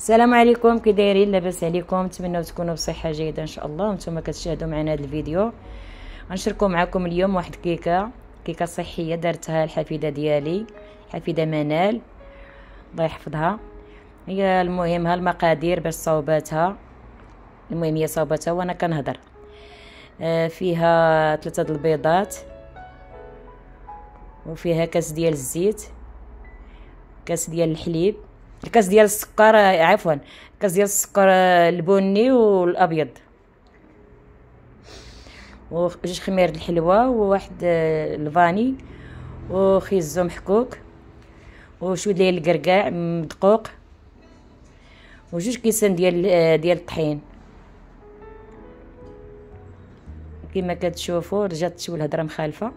السلام عليكم، كي دايرين؟ لاباس عليكم؟ نتمنى تكونوا بصحه جيده ان شاء الله وانتم كتشاهدوا معنا هذا الفيديو. غنشاركوا معكم اليوم واحد كيكه صحيه دارتها الحفيده ديالي، الحفيده منال الله يحفظها. هي المهم المقادير باش صوباتها. المهم هي صوباتها وانا كنهضر. فيها 3 البيضات، وفيها كاس ديال الزيت، كاس ديال الحليب، الكاس ديال السكر، عفوا كاس ديال السكر البني والابيض، وجوج خمير الحلوى، وواحد الفاني، وخيزو محكوك، وشويه ديال الكركاع مدقوق، وجوج كيسان ديال الطحين. كما كتشوفوا رجعت تشوي الهضره مخالفه.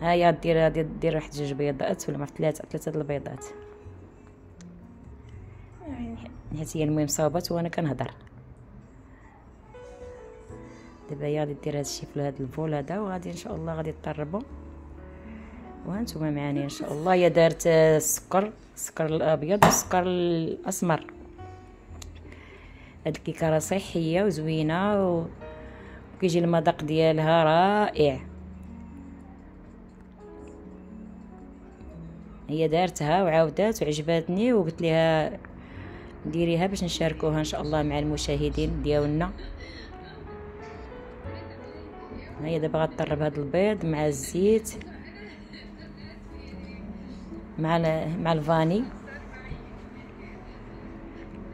هيا دير واحد 2 بيضات ولا 3 البيضات، حيت هي المهم صوبات وانا كنهضر. دابا هي غادي دير هادشي في هذا البول هذا، وغادي ان شاء الله غادي تطربوا وهانتوما معاني ان شاء الله. هي دارت السكر الابيض والسكر الاسمر. هاد الكيكه راه صحيه وزوينه وكيجي المذاق ديالها رائع. هي دارتها وعاودات وعجباتني، وقلت لها ديريها باش نشاركوها ان شاء الله مع المشاهدين ديالنا. هي دابا غطرب هذا البيض مع الزيت مع الفاني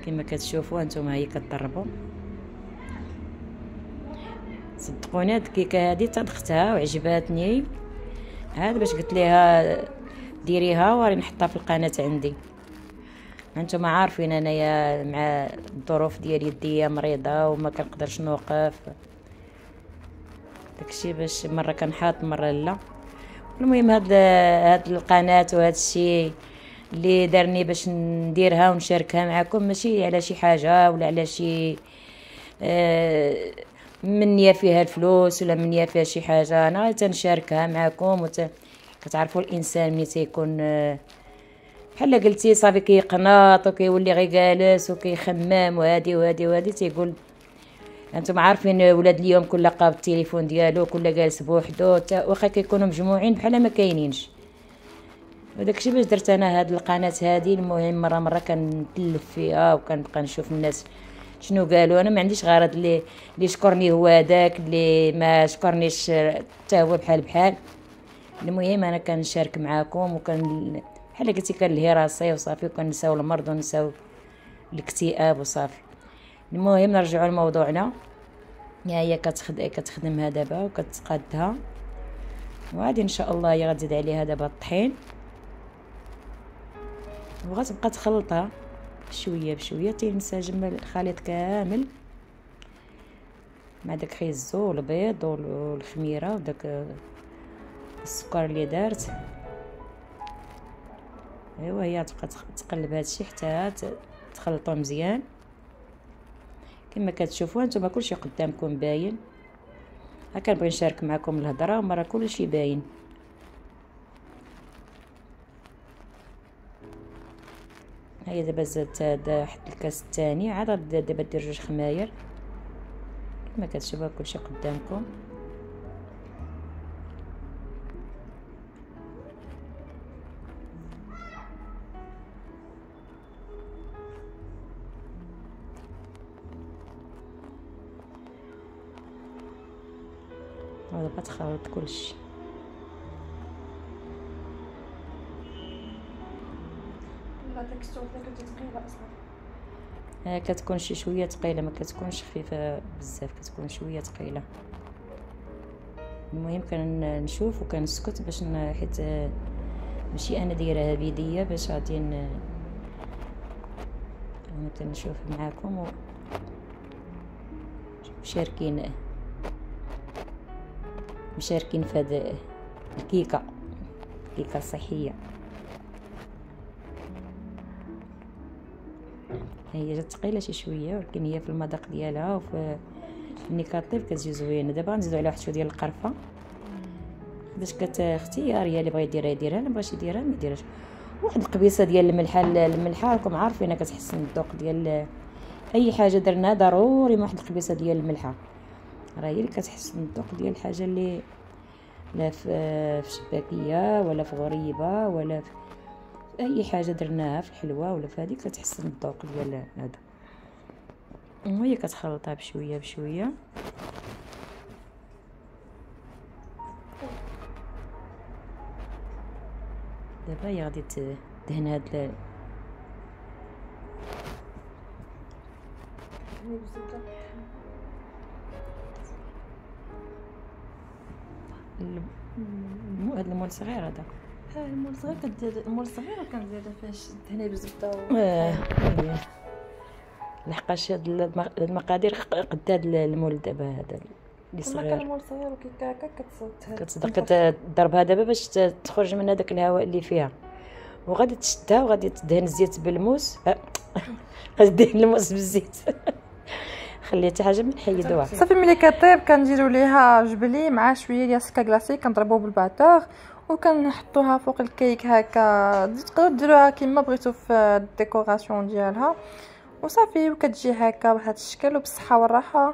كما كتشوفوا انتم. هي كتطربوا. صدقوني هاد الكيكه هادي طبختها وعجباتني، هاد باش قلت لها ديريها وراني نحطها في القناه عندي. انتم عارفين انايا مع الظروف ديال يديا مريضه وما كنقدرش نوقف، داكشي باش مره كنحاط مره لا. المهم هاد القناه وهاد الشيء اللي دارني باش نديرها ونشاركها معكم، ماشي على شي حاجه ولا على شي منيه فيها الفلوس ولا منيه فيها شي حاجه. انا تنشاركها معكم كتعرفوا الانسان ملي تيكون بحال قلتي صافي كيقناط وكيولي غير جالس وكيخمم وهادي تيقول. انتم عارفين ولاد اليوم كل قاب التليفون ديالو، كل جالس بوحدو، واخا كيكونوا مجموعين بحال ما كاينينش. وداكشي باش درت انا هاد القناه هادي. المهم مره كنتلف فيها وكنبقى نشوف الناس شنو قالوا. انا ما عنديش غرض اللي يشكرني هو هذاك، اللي ما شكرنيش حتى هو بحال. المهم انا كنشارك معاكم بحال قلتي كنلهي راسي وصافي، وكنساو المرض ونساو الاكتئاب وصافي. المهم نرجعوا لموضوعنا. هي كتخدمها دابا وكتقادها، وغادي ان شاء الله هي غتزيد عليها دابا الطحين، وغتبقى تخلطها شويه بشويه تينسجم الخليط كامل مع داك خيزو والبيض والخميره وداك السكر اللي دارت. ايوا هي تبقى تقلب هادشي حتى تخلطوا مزيان. كما كتشوفوا نتوما كلشي قدامكم باين. ها كنبغي نشارك معكم الهضره ومره كلشي باين. هي دابا زدت هذا واحد الكاس الثاني، عاد دابا دير 2 خماير كما كتشوفوا كلشي قدامكم. ودابا تخلط كلشي. كتكون شي شويه ثقيله، ما كتكونش خفيفه بزاف، كتكون شويه ثقيله. المهم كنشوف وكنسكت باش حيت ماشي انا دايرها بيديا، باش غادي نشوف معاكم مشاركين في هذه الكيكه صحيه. هي جات ثقيله شي شويه، ولكن هي في المذاق ديالها وفي ملي كطيب كتجي زوينه. دابا غنزيدو عليها واحد شويه ديال القرفه، باش اختيار هي اللي بغا يديرها يديرها، اللي مبغاش يديرها ما يديرهاش. واحد القبيصه ديال الملحه راكم عارفين كتحسن الذوق ديال اي حاجه درناها ضروري مع واحد القبيصه ديال الملحه، راه هي اللي كتحسن الذوق ديال الحاجه اللي لا في شباكيه ولا في غريبه ولا في اي حاجه درناها في الحلوه ولا في هذيك كتحسن الذوق ديال هذا. وهي كتخلطها بشويه بشويه. دابا هي غادي تدهن هاد هاد المول صغير هذا. المول صغير كدير المول صغير كندير فاش دهني بالزبده لحقاش هاد المقادير قد هاد المول دابا هذا اللي صغير. المول صغير وكيكاكا كتصدق كتضربها دابا باش تخرج من هذاك الهواء اللي فيها، وغادي تشدها وغادي تدهن الزيت بالموس. غادي تدهن الموس بالزيت. خلي حتى حاجه من حيدوها صافي. ملي كطيب كنديروا ليها جبلي مع شويه ديال السكر كلاصي كنضربوه بالباتور وكنحطوها فوق الكيك هكا. تقدروا ديروها كيما بغيتو في الديكوراسيون ديالها وصافي، وكتجي هكا بهذا الشكل وبالصحه والراحه.